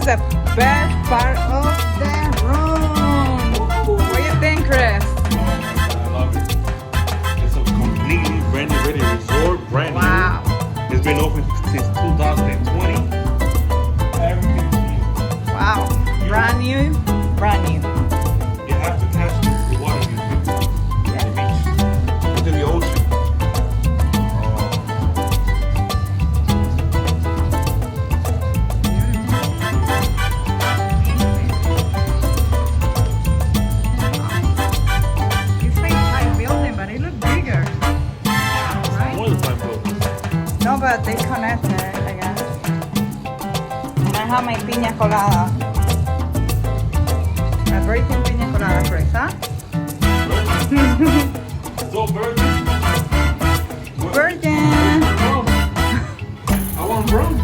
is the best part of the room. What do you think, Chris? I love it. It's a completely brand new ready resort, brand Wow. new. It's been open since 2020. Everything's new. Wow. Brand new. Brand new. You have to catch the water you the beach. It's in the ocean. It's like a building, but it looks bigger. Right? One of the time buildings. No, but they connected, I guess. And I have my piña colada. My virgin piña colada, Chris, huh? So virgin. Virgin! I want rum.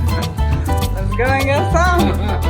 Let's go and get some!